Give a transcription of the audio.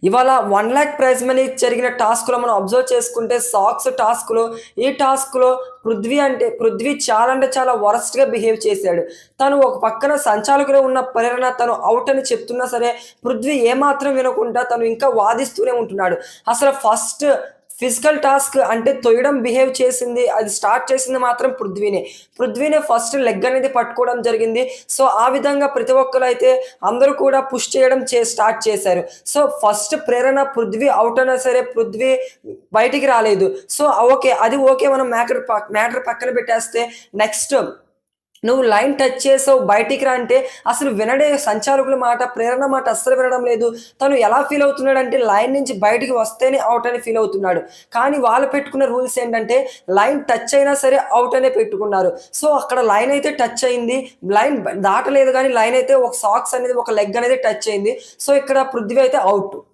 ఇవాళ 1,00,000 prize money జరిగిన టాస్క్‌లో మనం అబ్జర్వ్ చేసుకుంటే సాక్స్ టాస్క్‌లో ఈ టాస్క్‌లో పృథ్వీ చాలా అంటే చాలా వరస్ట్‌గా బిహేవ్ చేశాడు. తను ఒక పక్కన సంచాలకుడిగా ఉన్న ప్రేరణ తను ఔట్ అని చెప్తున్నా సరే పృథ్వీ ఏమాత్రం వినకుండా తను ఇంకా వాదిస్తూనే ఉంటున్నాడు. అసలు ఫస్ట్ ఫిజికల్ టాస్క్ అంటే తొయ్యడం బిహేవ్ చేసింది. అది స్టార్ట్ చేసింది మాత్రం పృథ్వీనే. పృథ్వీనే ఫస్ట్ లెగ్ అనేది పట్టుకోవడం జరిగింది. సో, ఆ విధంగా ప్రతి ఒక్కరైతే అందరూ కూడా పుష్ చేయడం స్టార్ట్ చేశారు. సో, ఫస్ట్ ప్రేరణ పృథ్వీ ఔట్ అయినా సరే పృథ్వీ బయటికి రాలేదు. So, okay. అది ఓకే. మనం మ్యాటర్ పక్కన పెట్టేస్తే నెక్స్ట్ నువ్వు లైన్ టచ్ చేసావు బయటికి రా అంటే అసలు వినడే సంచాలకుల మాట, ప్రేరణ మాట అస్సలు వినడం లేదు. తను ఎలా ఫీల్ అవుతున్నాడంటే లైన్ నుంచి బయటికి వస్తేనే ఔట్ అని ఫీల్ అవుతున్నాడు. కానీ వాళ్ళు పెట్టుకున్న రూల్స్ ఏంటంటే లైన్ టచ్ అయినా సరే ఔట్ అనే పెట్టుకున్నారు. సో, అక్కడ లైన్ అయితే టచ్ అయింది. లైన్ దాటలేదు గానీ లైన్ అయితే ఒక సాక్స్ అనేది ఒక లెగ్ అనేది టచ్ అయింది. సో, ఇక్కడ పృథ్వీ అయితే ఔట్.